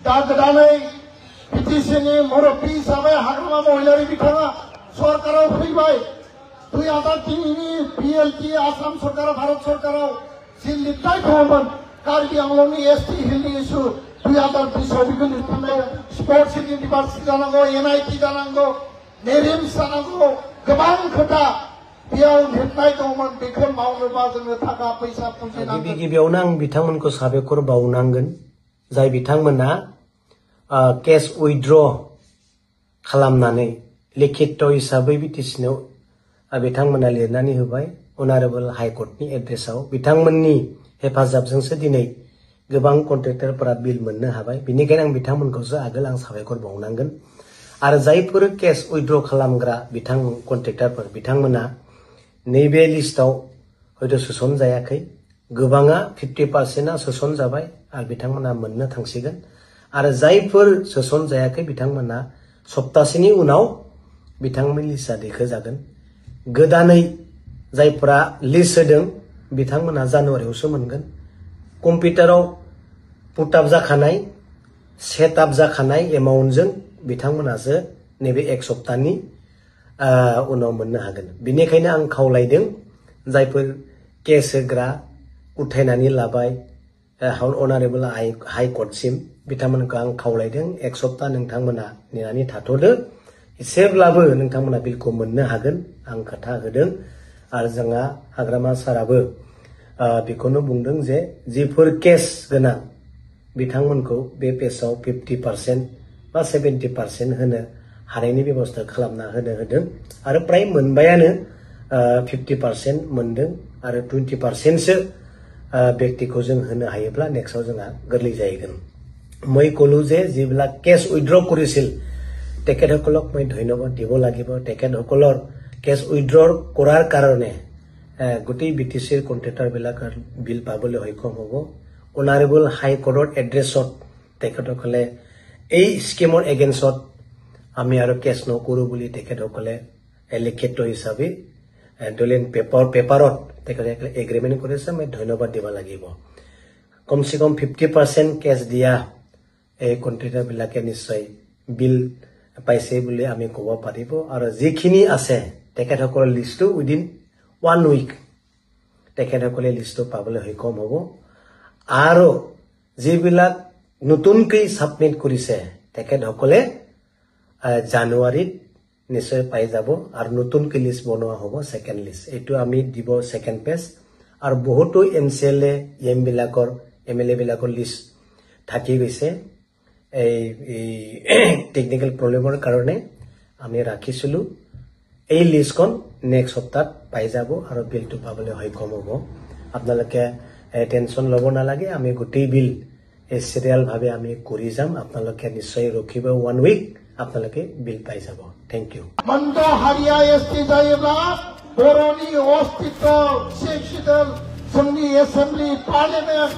दा गोदानै बिटिसिनि मुरब्बी हिसाबै हाग्रामा महिलारि बिथाङा सरकाराव फैबाय 2003नि बिएलटि आसाम सरकार भारत सरकाराव जि लिरनाय दङमोन कार्बि आंलंनि एसटि हिलनि इस्यु 2020आव बेखौ लिरफिननाय स्पर्ट्स इउनिभार्सिटि जानांगौ एनआईटि जानांगौ नेरिम्स जानांगौ गोबां खोथा बेयाव लिरनाय दङमोन बेखौ मावनोबा जोंनो थाखा फैसा पुजिनांगोन। गिबियावनो आं बिथांमोनखौ साबायखर बावनांगोन जाय बिथांमोना केस उइथड्र खालामनानै लिखित हिसाबै बिटिसिनाव बिथांमोना लिरनानै होबाय अनारेबल हाइकर्टनि एड्रेसाव बिथांमोननि हेफाजाबजोंसो दिनै गोबां कन्ट्रेक्टरफोरा बिल मोननो हाबाय बेनिखायनो आं बिथांमोनखौसो आगोल आं साबायखर बावनांगोन आरो जायफोर केस उइथड्र खालामग्रा बिथां कन्ट्रेक्टरफोर बिथांमोना नैबे लिस्टआव हयथ' सोसन जायाखै गोबाङा 50%आ सोसन जाबाय आरो बिथांमोना मोननो थांसिगोन आरो जायफोर सोसन जायाखै बिथांमोना सप्तासेनि उनाव बिथांमोननि लिस्टआ दैखोजागोन गोदानै जायफोरा लिस्ट होदों बिथांमोना जानुवारियावसो मोनगोन कम्पिउटाराव पुटआप जाखानाय सेटआप जाखानाय एमाउन्टजों बिथांमोनासो नैबे एक सप्ताहनि उनाव मोननो हागोन बेनिखायनो आं खावलायदों जायफोर केस होग्रा उथायनानै लाबाय अनारेबल हाइकर्टसिम बिथांमोनखौ आं खावलायदों एक सप्ताह नोंथांमोना नेनानै थाथ'दो एसेब्लाबो नोंथांमोना बिलखौ मोननो हागोन आं खोथा होदों आरो जोंहा हाग्रामा साराबो बेखौनो बुंदों जे जिफोर केस गोनां बिथांमोनखौ बे पेजआव 50% बा 70% होनो हानायनि बेबस्था खालामना होदों आरो प्राय मोनबायानो 50% मोनदों आरो 20%सो व्यक्तिखौ जों होनो हायोब्ला नेक्स्टआव जोंहा गोरलै जाहैगोन মই কলো যে যিবিলাক কেছ উইথড্ৰ কৰিছিল তেখেতসকলক মই ধন্যবাদ দিব লাগিব তেখেতসকলৰ কেছ উইথড্ৰ কৰাৰ কাৰণে গোটেই বিটিচিৰ কন্ট্ৰেক্টৰবিলাকৰ বিল পাবলৈ সক্ষম হ'ব অনাৰেবল হাইকোৰ্টৰ এড্ৰেছত তেখেতসকলে এই স্কিমৰ এগেইনষ্টত আমি আৰু কেছ নকৰো বুলি তেখেতসকলে লিখিত হিচাপে দলিল পেপাৰত তেখেতসকলে এগ্ৰিমেণ্ট কৰিছে মই ধন্যবাদ দিব লাগিব কমসে কম 50% কেছ দিয়া এই কন্ট্ৰেক্টৰবিলাকে নিশ্চয় বিল পাইছে বুলি আমি ক'ব পাৰিব আৰু যিখিনি আছে তেখেতসকলৰ লিষ্টটো উইদিন 1 উইক তেখেতসকলে লিষ্টটো পাবলৈ সক্ষম হ'ব আৰু যিবিলাক নতুনকৈ সাবমিট কৰিছে তেখেতসকলে জানুৱাৰীত নিশ্চয় পাই যাব আৰু নতুনকৈ লিষ্ট বনোৱা হ'ব সেকেন্ড লিষ্ট এইটো আমি দিব সেকেন্ড পেজ আৰু বহুতো এমসিএলএ এম বিলাকৰ এমএলএ বিলাকৰ লিষ্ট থাকি গৈছে এই টেকনিক্যাল প্ৰবলেমৰ কাৰণে আমি ৰাখিছিলো এই লিষ্টখন নেক্সট সপ্তাহত পাই যাব আৰু বিলটো পাবলৈ সক্ষম হ'ব আপোনালোকে টেনচন ল'ব নালাগে আমি গোটেই বিল সিৰিয়াল ভাৱে আমি কৰি যাম আপোনালোকে নিশ্চয় ৰখিব 1 উইক আপোনালোকে বিল পাই যাব থ্যাংক ইউ মন্দ হাৰিয়া এসটি जायोब्ला बर'नि अस्तित्व सिक्सिदल जोंनि एसेम्बली पार्लियामेन्ट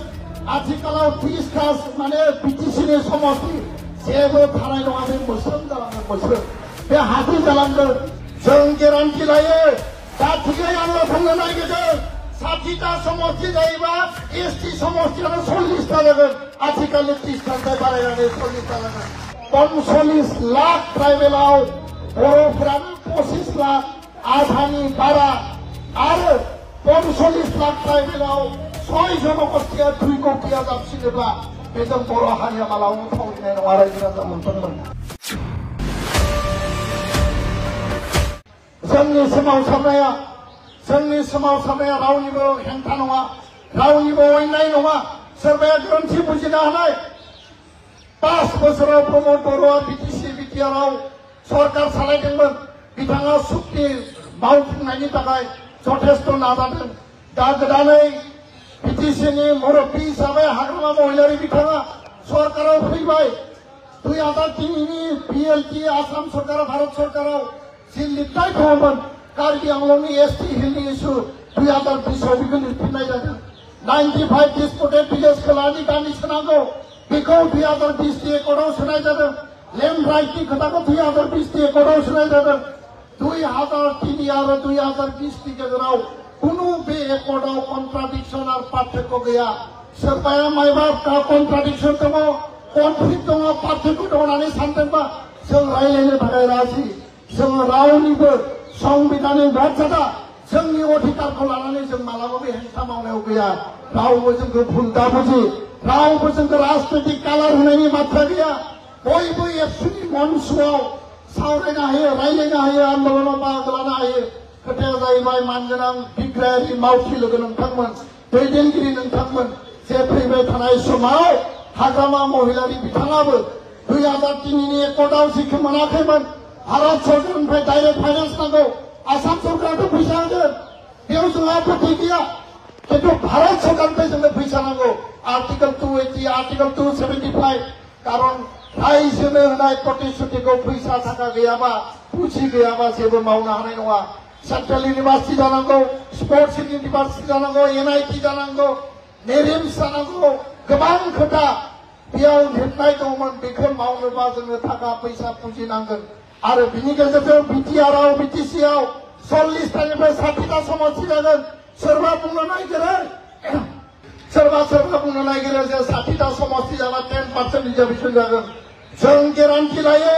आथिखालाव 30 माने बिटिसिनि समस्ति जेबो थानाय नङा बे मोस्रोम जालांगोन मोस्रोम बे हाथि जालांगोन जों गेरान्टि लायो दा थिगै आङो बुंनो नागिरदों 60टा समस्ति जायोबा एसटि समस्तियानो 40टा जागोन आथिखालनि 30टानिफ्राय बारायनानै 40टा जागोन 45 लाख ट्राइबेलाव बर'फोरानो 25 लाख आधानि बारा आरो 45 लाख ट्राइबेलाव 6 जनगोष्ठीया 2 कोटिया जाबसिनोब्ला बेजों बर' हारिया मालाबाबो थावरिनाय नङा रायजो राजा मोनफ्रोमबो जोंनि सोमावसारनाया रावनिबो हेंथा नङा रावनिबो अयनाय नङा सोरबाया गोरोन्थि बुजिनो हानाय 5 बोसोराव प्रमद बर'आ बिटिसि बिटिआरआव सरकार सालायदोंमोन बिथाङा सुक्ति मावफुंनायनि थाखाय जथेस्थ नाजादों दा गोदानै बिटिसिनि मुरब्बी हिसाबै हाग्रामा महिलारि बिथाङा सरकाराव फैबाय 2003नि बिएलटि आसाम सरकार भारत सरकाराव जि लिरनाय दङमोन कार्बि आंलंनि एसटि हिलनि इस्यु 2020आव बेखौ लिरफिननाय जादों 95 डिस्पुटेड भिलेज खोलानि गामि सोनांगौ बेखौ 2020नि एकर्डआव सोनाय जादों लेन्ड राइटनि खोथाखौ 2020नि एकर्डआव सोनाय जादों 2003 आरो 2020नि गेजेराव कुनु बे एकर्डआव कन्ट्राडिक्सन आरो पार्थक्य गैया सोरबाया मायबा कन्ट्राडिक्सन दङ कनफ्लिक्ट दङ पार्थक्य दङ होननानै सानदोंबा जों रायलायनो थाखाय राजि जों रावनिबो संबिधाननि बाथ्रा जोंनि अधिकारखौ लानानै जों मालाबाबो हेंथा मावनायाव गैया रावबो जोंखौ भुल दाबुजि रावबो जोंखौ राजनीतिक कालार होनायनि बाथ्रा गैया बयबो एबसुनि मन्चआव सावरायनो हायो रायलायनो हायो आन्दलनाव बाहागो लानो हायो खोथाया जाहैबाय मानगोनां बिग्रायारि मावथि लोगो नोंथांमोन दैदेनगिरि नोंथांमोन जे फैबाय थानाय समाव हाग्रामा महिलारि बिथाङाबो 2003नि एकर्डआव जिखौ मोनाखैमोन भारत सरकारनिफ्राय डाइरेक्ट फाइनान्स नांगौ आसाम सरकाराथ' फैसा होगोन बेयाव जोंहा आपत्ति गैया किन्तु भारत सरकारनिफ्राय जोंनो फैसा नांगौ आर्टिकल 280 आर्टिकल 275 कारण रायजोनो होनाय प्रतिश्रुतिखौ फैसा थाखा गैयाबा पुँजी गैयाबा जेबो मावनो हानाय नङा सेन्ट्रेल इउनिभार्सिटि जानांगौ स्पर्ट्स इउनिभार्सिटि जानांगौ एनआईटी जानांगौ नेरिम्स जानांगौ गोबां खोथा बेयाव लिरनाय दंमोन बेखौ मावनोबा जोंनो थाखा फैसा पुँजी नांगोन आरो बिनि गेजेरजों बिटिआरआव बिटिसिआव 40टानिफ्राय 60टा समष्टि जागोन सोरबा बुंनो नागिरो जे 60टा समष्टि जाबा 10% रिजार्भेसन जागोन जों गेरान्टि लायो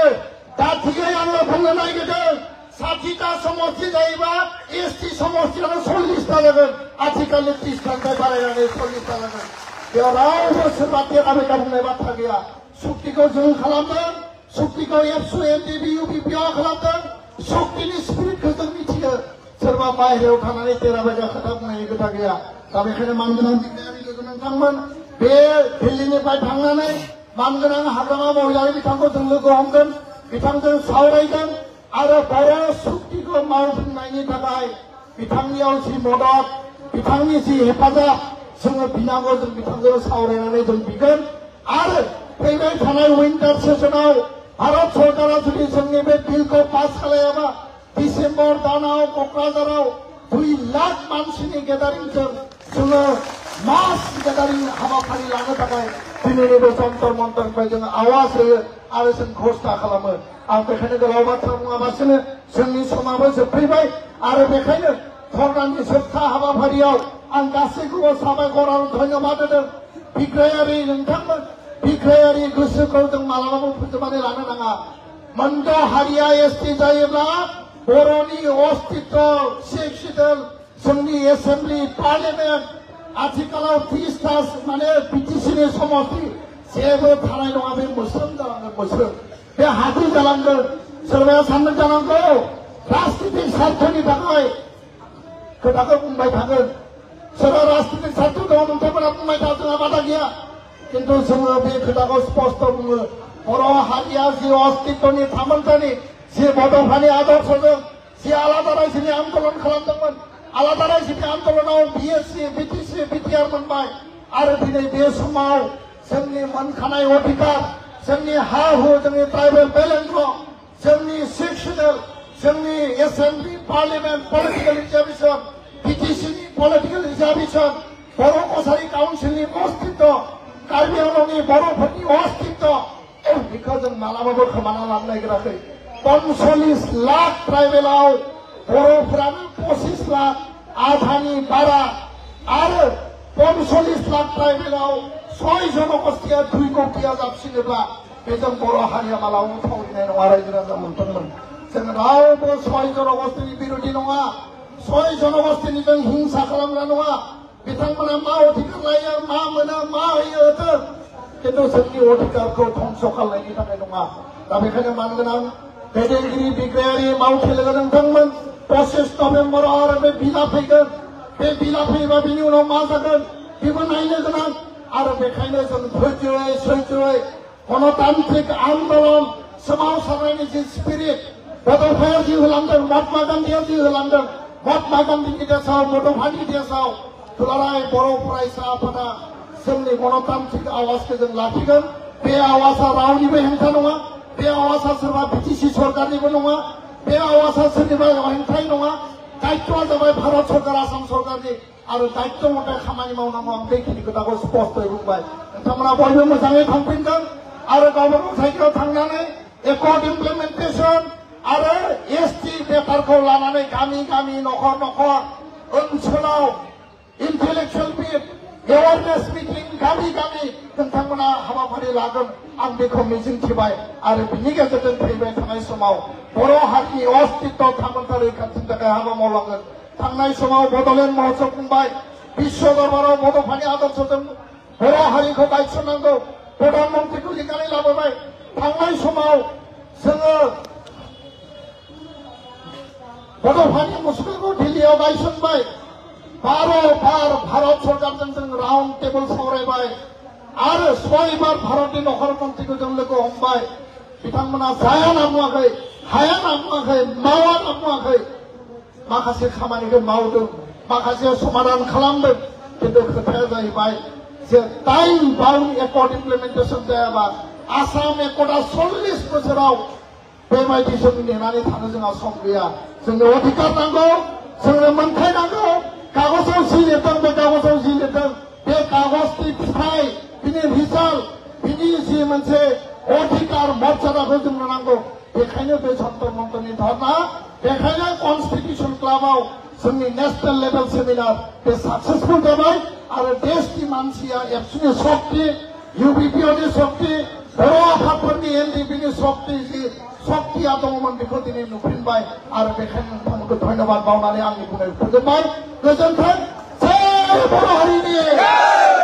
दा थिगै आङो बुंनो नागिरदों 60टा समष्टि जायोबा एसटी समष्टियानो 40टा जागोन आथिखालनि 30टानिफ्राय बारायनानै 40टा जागोन बेयाव रावबो सोरबा टेका बेका बुंनाय बाथ्रा गैया सुक्तिखौ जों खालामदों सुक्तिखौ एबसु एनडिबि इउपिपिआव खालामदों सुक्तिनि स्पिरिटखौ जों मिथियो सोरबा बाहेरायाव थानानै टेरा बेका खोथा बुंनायनि खोथा गैया दा बेखायनो मानगोनां बिग्रायारि लोगो नोंथांमोन बे दिल्लीनिफ्राय थांनानै मानगोनां हाग्रामा महिलारि बिथांखौ जों लोगो हमगोन बिथांजों सावरायगोन आरो बर' सुक्तिखौ मावफुंनायनि थाखाय बिथांनियाव जि मदद बिथांनि जि हेफाजाब जोङो बिनांगौ जों बिथांजों सावरायनानै जों बिगोन आरो फैबाय थानाय विंटार सेसनाव भारत सरकारा जुदि जोंनि बे बिलखौ पास खालायाबा डिसेम्बर दानाव क'क्राझाराव 2 लाख मानसिनि गेदारिंजों जोङो मास गेदारिं हाबाफारि लानो थाखाय दिनैनि बे जन्तर मन्तरनिफ्राय जोङो आवाज होयो आरो जों घोषणा खालामो आं बेखायनो गोलाव बाथ्रा बुङाबासिनो जोंनि समाबो जोबफैबाय आरो बेखायनो धर्नानि जोबथा हाबाफारियाव आं गासैखौबो साबायखर आरो धन्यबाद होदों बिग्रायारि नोंथांमोन बिग्रायारि गोसोखौ जों मालाबाबो फोजोबनानै लानो नाङा मोनद' हारिया एसटि जायोब्ला बर'नि अस्तित्व सिक्स सिडुल जोंनि एसेम्बलि पार्लियामेन्ट आथिखालाव 30टा माने बिटिसिनि समष्टि जेबो थानाय नङा बे मोस्रोम जालांगोन मोस्रोम बे हाद्रि जालांगोन सोरबाया साननो जानांगौ राजनीतिक स्वार्थनि थाखाय खोथाखौ बुंबाय थागोन सोरबा राजनीतिक स्वार्थ दङ नोंथांमोना बुंबाय था जोंहा बादा गैया किन्तु जोङो बे खोथाखौ स्पष्ट बुङो बर' हारिया जि अस्तित्वनि थामोन्थानि जि बड'फानि आदर्शजों जि आलादा रायजोनि आन्दलन खालामदोंमोन आलादा रायजोनि आन्दलनाव बिएससि बिटिसि बिटिआर मोनबाय आरो दिनै बे समाव जोंनि मोनखानाय अधिकार जोंनि हा हु जोंनि ट्राइबेल बेलेन्स जोंनि सिक्स सिडुल जोंनि एसेम्बलि पार्लियामेन्ट पलिटिकेल रिजार्भेसन बिटिसिनि पलिटिकेल रिजार्भेसन बर' कसारि काउन्सिलनि अस्तित्व कार्बि आंलंनि बर'फोरनि अस्तित्व बेखौ जों मालाबाबो खोमाना लानो नागिराखै 45 लाख ट्राइबेलाव बर'फोरानो 25 लाख आधानि बारा आरो 45 लाख ट्राइबेलाव 6 जनगोष्ठीया 2 कौटिया जाबसिनोब्ला बेजों बर' हारिया मालाबाबो थावरिनाय नङा रायजो राजा मोनथांमोन जों रावबो 6 जनगोष्ठीनि बिरोधि नङा 6 जनगोष्ठीनि जों हिंसा खालामग्रा नङा बिथांमोना मा अधिकार लायो मा मोनो मा होयो होथों किन्तु जोंनि अधिकारखौ धंस खालामनायनि थाखाय नङा दा बेखायनो मानगोनां दैदेनगिरि बिग्रायारि मावथि लोगो नोंथांमोन 25 नभेम्बराव आरो बे बिला फैगोन बे बिला फैबा बिनि उनाव मा जागोन बेबो नायनो गोनां आरो बेखायनो जों धैर्ययै सैथ्ययै गणतान्त्रिक आन्दलन सोमावसारनायनि जि स्पिरिट बड'फाया जि होलांदों महात्मा गान्धीया जि होलांदों महात्मा गान्धीनि देशआव बड'फानि देशआव दुलाराय बर' फरायसा आफादा जोंनि गणतान्त्रिक आवाजखौ जों लाखिगोन बे आवाजा रावनिबो हेंथा नङा बे आवाजा सोरबा बिटिसि सरकारनिबो नङा बे आवाजा सोरनिबा हेंथाय नङा दायित्वआ जाबाय भारत सरकार आसाम सरकारनि आरो दायित्व मथे खामानि मावनांगौ आं बेखिनि खोथाखौ स्पष्टयै बुंबाय नोंथांमोना बयबो मोजाङै थांफिनगोन आरो गावबा गाव जायगायाव थांनानै एकर्ड इमप्लिमेन्टेसन आरो एसटि बेटारखौ लानानै गामि गामि नखर नखर ओनसोलाव इन्टेलेक्सुवेल बिट एवारनेस मिटिं गामि गामि नोंथांमोना हाबाफारि लागोन आं बेखौ मिजिंथिबाय आरो बिनि गेजेरजों फैबाय थानाय समाव बर' हारिनि अस्तित्व थामोनथा रैखाथिनि थाखाय हाबा मावलांगोन थांनाय समाव बड'लेण्ड महोत्सव खुंबाय विश्व दरबाराव बड'फानि आदर्शजों बर' हारिखौ गायसननांगौ प्रधान मन्त्रीखौ लिंनानै लाबोबाय थांनाय समाव जोङो बड'फानि मुसुखाखौ दिल्लीयाव गायसनबाय 12 बार भारत सरकारजों जों राउन्ड टेबल सावरायबाय आरो 6 बार भारतनि नखर मन्त्रीखौ जों लोगो हमबाय बिथांमोना जाया होनना बुङाखै हाया होनना बुङाखै मावा होनना बुङाखै माखासे खामानिखौ मावदों माखासे समाधान खालामदों खिन्थु खोथाया जाहैबाय जे टाइम बाउन्ड एकर्ड इमप्लिमेन्टेसन जायाबा आसाम एकर्डआ 40 बोसोराव बेबायदि जों नेनानै थानो जोंहा सम गैया जोंनो अधिकार नांगौ जोंनो मोनथाय नांगौ कागजाव जि लिरदों बे कागजाव जि लिरदों बे कागजनि फिथाइ बिनि रिजाल्ट बिनि जि मोनसे अधिकार मर्यादाखौ जोंनो नांगौ बेखायनो बे जन्तर मन्तरनि धर्ना बेखायनो कन्स्टिटिउसन क्लाबाव जोंनि नेशनेल लेभेल सेमिनार बे साक्सेसफुल जाबाय आरो देशनि मानसिया एबसुनि शक्ति इउबिपिअनि शक्ति बर' आफादफोरनि एलडिपिनि शक्ति जि शक्तिया दङमोन बेखौ दिनै नुफिनबाय आरो बेखायनो नोंथांमोनखौ धन्यबाद बावनानै आंनि बुंनायखौ फोजोबबाय गोजोन्थों जय बर' हारिनि